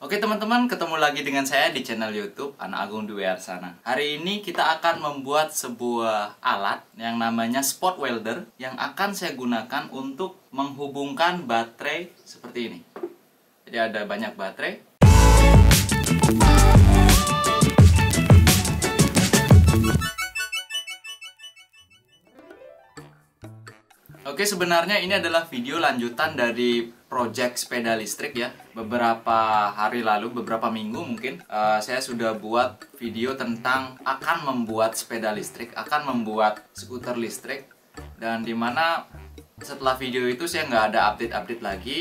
Oke teman-teman, ketemu lagi dengan saya di channel YouTube Anak Agung Dwi Arsana. Hari ini kita akan membuat sebuah alat yang namanya spot welder yang akan saya gunakan untuk menghubungkan baterai seperti ini. Jadi ada banyak baterai. Oke, sebenarnya ini adalah video lanjutan dari project sepeda listrik ya. Beberapa hari lalu, beberapa minggu mungkin, saya sudah buat video tentang akan membuat sepeda listrik, akan membuat skuter listrik. Dan dimana setelah video itu saya nggak ada update-update lagi,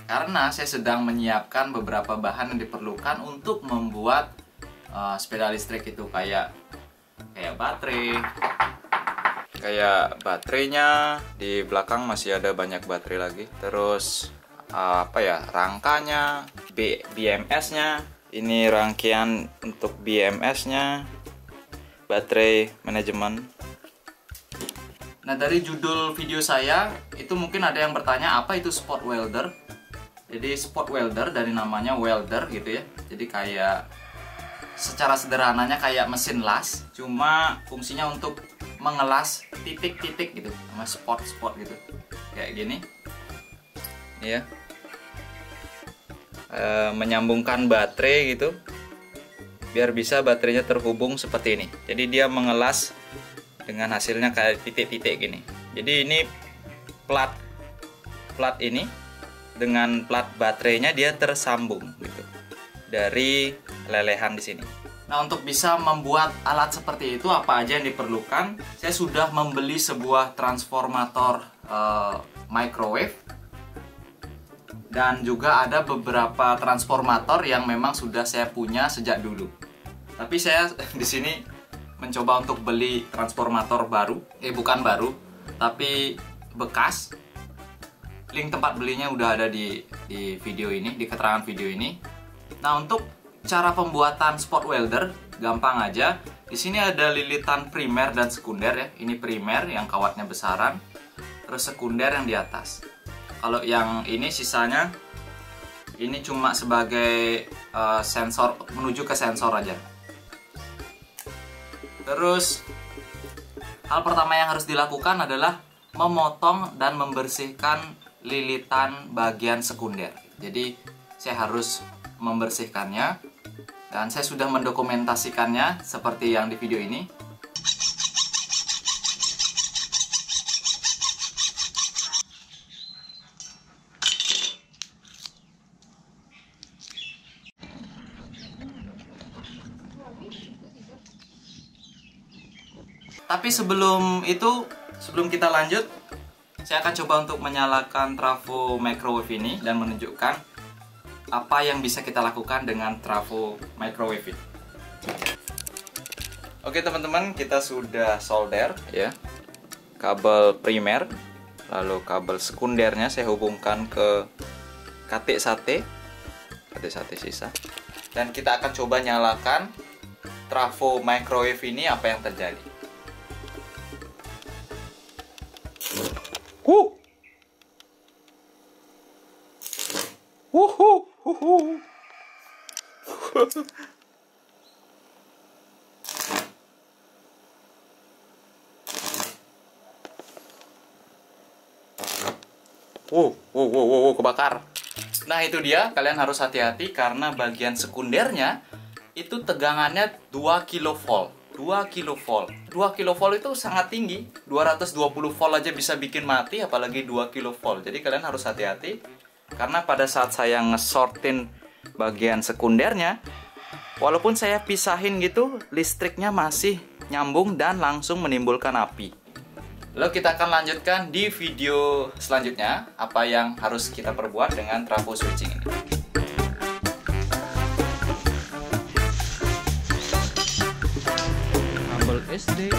karena saya sedang menyiapkan beberapa bahan yang diperlukan untuk membuat sepeda listrik itu kayak baterai. Kayak baterainya, di belakang masih ada banyak baterai lagi. Terus rangkanya, BMS-nya. Ini rangkaian untuk BMS-nya, baterai manajemen. Nah, dari judul video saya itu mungkin ada yang bertanya apa itu spot welder. Jadi spot welder dari namanya welder gitu ya. Jadi kayak secara sederhananya kayak mesin las, cuma fungsinya untuk mengelas titik-titik gitu, sama spot-spot gitu, kayak gini, ya, menyambungkan baterai gitu, biar bisa baterainya terhubung seperti ini. Jadi dia mengelas dengan hasilnya kayak titik-titik gini. Jadi ini plat ini dengan plat baterainya dia tersambung gitu dari lelehan di sini. Nah, untuk bisa membuat alat seperti itu apa aja yang diperlukan? Saya sudah membeli sebuah transformator microwave dan juga ada beberapa transformator yang memang sudah saya punya sejak dulu. Tapi saya di sini mencoba untuk beli transformator baru, bukan baru, tapi bekas. Link tempat belinya udah ada di video ini, di keterangan video ini. Nah, untuk cara pembuatan spot welder gampang aja. Di sini ada lilitan primer dan sekunder ya. Ini primer yang kawatnya besaran, terus sekunder yang di atas. Kalau yang ini sisanya ini cuma sebagai sensor, menuju ke sensor aja. Terus hal pertama yang harus dilakukan adalah memotong dan membersihkan lilitan bagian sekunder. Jadi saya harus membersihkannya. Dan saya sudah mendokumentasikannya seperti yang di video ini. Tapi sebelum kita lanjut, saya akan coba untuk menyalakan trafo microwave ini dan menunjukkan apa yang bisa kita lakukan dengan trafo microwave ini. Oke teman-teman, kita sudah solder ya kabel primer, lalu kabel sekundernya saya hubungkan ke katik sate sisa, dan kita akan coba nyalakan trafo microwave ini. Apa yang terjadi? Kebakar. Nah, itu dia, kalian harus hati-hati karena bagian sekundernya itu tegangannya 2 kV. 2 kV. 2 kV itu sangat tinggi. 220 volt aja bisa bikin mati, apalagi 2 kV. Jadi kalian harus hati-hati karena pada saat saya ngesortin bagian sekundernya, walaupun saya pisahin gitu, listriknya masih nyambung dan langsung menimbulkan api. Lalu kita akan lanjutkan di video selanjutnya apa yang harus kita perbuat dengan trafo switching ini. Kabel SD.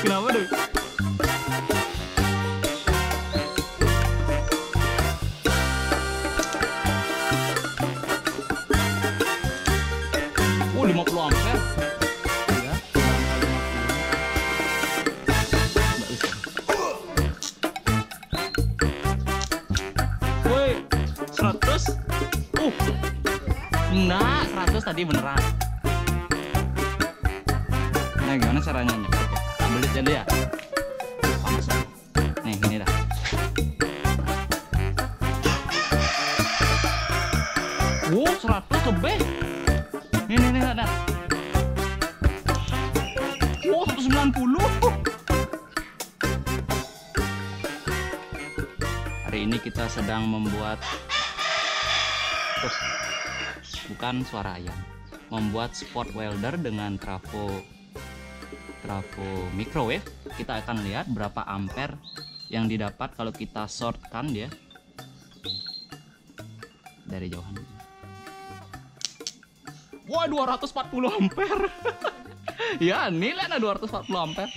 Kenapa tuh? Oh, 50 ampere. Ya. Woi, 100. Enggak, 100 tadi beneran. Nah, gimana caranya nih? Ambil aja ya. Panas. Nih, gini dah. Wow, 100 lebih. Nih, ada. Wow, 190. Hari ini kita sedang membuat bukan suara ayam, membuat spot welder dengan trafo microwave. Kita akan lihat berapa ampere yang didapat kalau kita shortkan dia dari jauhan. Wah, 240 ampere. Ya, nilainya 240 ampere.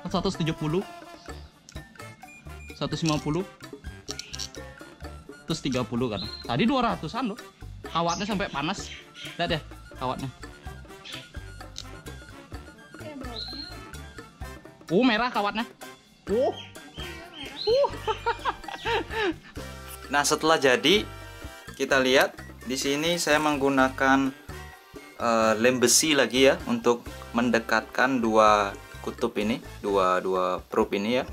170, 150, terus 30 kan. Tadi 200-an loh. Kawatnya sampai panas. Lihat deh kawatnya. Merah kawatnya. Nah, setelah jadi, kita lihat di sini saya menggunakan lem besi lagi ya untuk mendekatkan dua kutub ini, dua probe ini ya,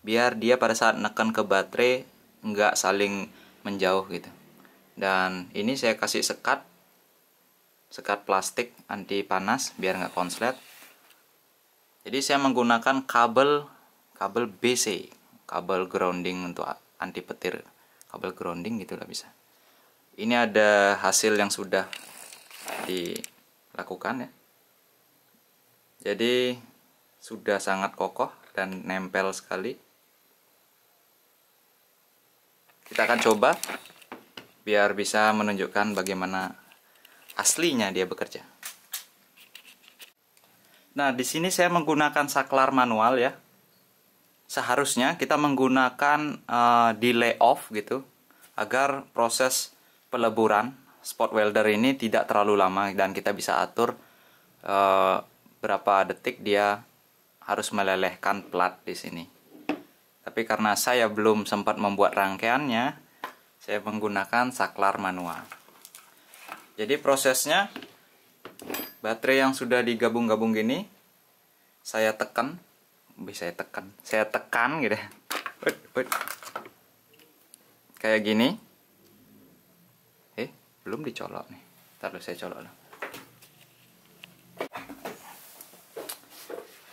biar dia pada saat neken ke baterai nggak saling menjauh gitu. Dan ini saya kasih sekat plastik anti panas biar nggak konslet. Jadi saya menggunakan kabel BC, kabel grounding untuk anti petir, kabel grounding gitulah bisa. Ini ada hasil yang sudah dilakukan ya. Jadi sudah sangat kokoh dan nempel sekali. Kita akan coba biar bisa menunjukkan bagaimana aslinya dia bekerja. Nah, di sini saya menggunakan saklar manual ya. Seharusnya kita menggunakan delay off gitu agar proses peleburan spot welder ini tidak terlalu lama dan kita bisa atur berapa detik dia harus melelehkan plat di sini. Tapi karena saya belum sempat membuat rangkaiannya, saya menggunakan saklar manual. Jadi prosesnya, baterai yang sudah digabung-gabung gini, saya tekan gitu, kayak gini. Belum dicolok nih, ntar dulu saya colok dulu.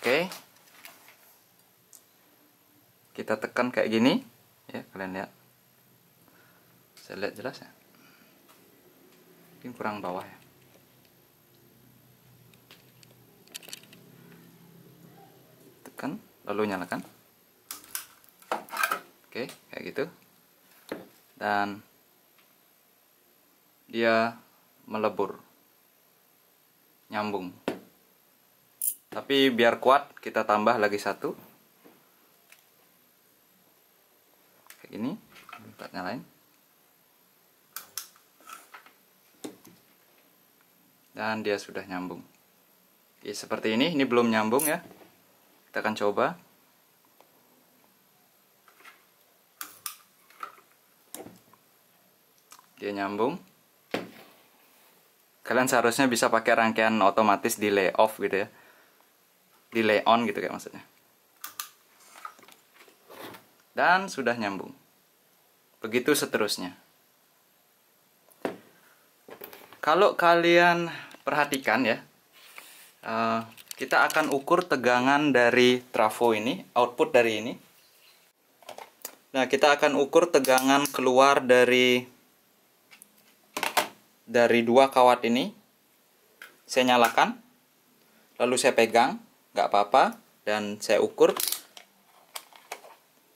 Oke, kita tekan kayak gini ya, kalian lihat. Saya lihat jelas ya, mungkin kurang bawah ya. Tekan lalu nyalakan. Oke, kayak gitu. Dan dia melebur, nyambung. Tapi biar kuat kita tambah lagi satu kayak gini, kita nyalain. Dan dia sudah nyambung. Oke, seperti ini belum nyambung ya. Kita akan coba. Dia nyambung. Kalian seharusnya bisa pakai rangkaian otomatis delay off gitu ya, delay on gitu kayak maksudnya. Dan sudah nyambung. Begitu seterusnya. Kalau kalian perhatikan ya, kita akan ukur tegangan dari trafo ini, output dari ini. Nah, kita akan ukur tegangan keluar dari dua kawat ini. Saya nyalakan, lalu saya pegang, nggak apa-apa, dan saya ukur.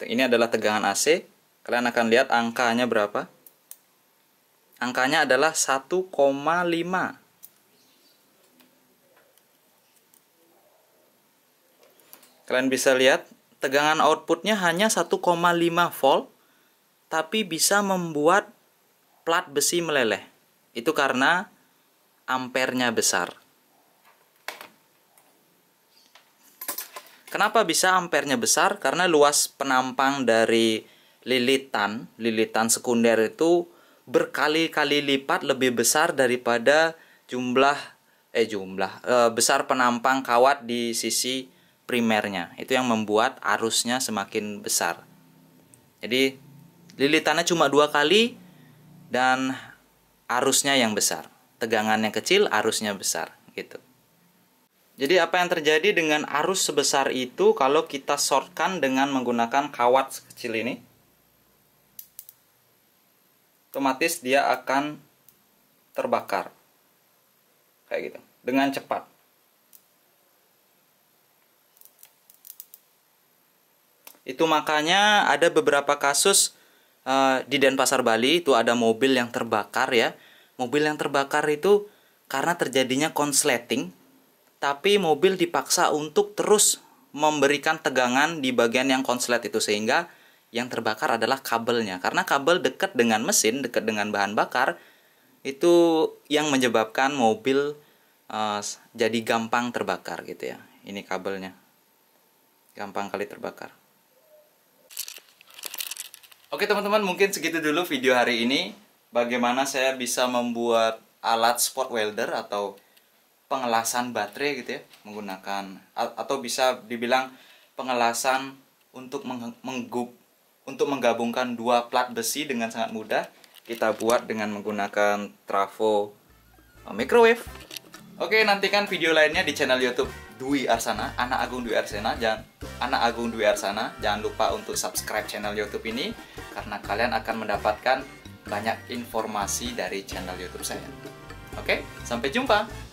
Ini adalah tegangan AC. Kalian akan lihat angkanya berapa. Angkanya adalah 1,5. Kalian bisa lihat tegangan outputnya hanya 1,5 volt, tapi bisa membuat plat besi meleleh. Itu karena ampernya besar. Kenapa bisa ampernya besar? Karena luas penampang dari lilitan sekunder itu berkali-kali lipat lebih besar daripada besar penampang kawat di sisi primernya. Itu yang membuat arusnya semakin besar. Jadi lilitannya cuma 2 kali dan arusnya yang besar. Tegangannya kecil, arusnya besar gitu. Jadi apa yang terjadi dengan arus sebesar itu kalau kita shortkan dengan menggunakan kawat sekecil ini? Otomatis dia akan terbakar. Kayak gitu, dengan cepat. Itu makanya ada beberapa kasus di Denpasar, Bali, itu ada mobil yang terbakar ya. Mobil yang terbakar itu karena terjadinya konsleting. Tapi mobil dipaksa untuk terus memberikan tegangan di bagian yang konslet itu, sehingga yang terbakar adalah kabelnya. Karena kabel dekat dengan mesin, dekat dengan bahan bakar, itu yang menyebabkan mobil jadi gampang terbakar gitu ya. Ini kabelnya. Gampang kali terbakar. Oke teman-teman, mungkin segitu dulu video hari ini. Bagaimana saya bisa membuat alat spot welder atau pengelasan baterai gitu ya, menggunakan atau bisa dibilang pengelasan untuk menggabungkan 2 plat besi dengan sangat mudah. Kita buat dengan menggunakan trafo microwave. Oke, nantikan video lainnya di channel YouTube Dwi Arsana, Anak Agung Dwi Arsana. Jangan lupa untuk subscribe channel YouTube ini karena kalian akan mendapatkan banyak informasi dari channel YouTube saya. Oke, sampai jumpa.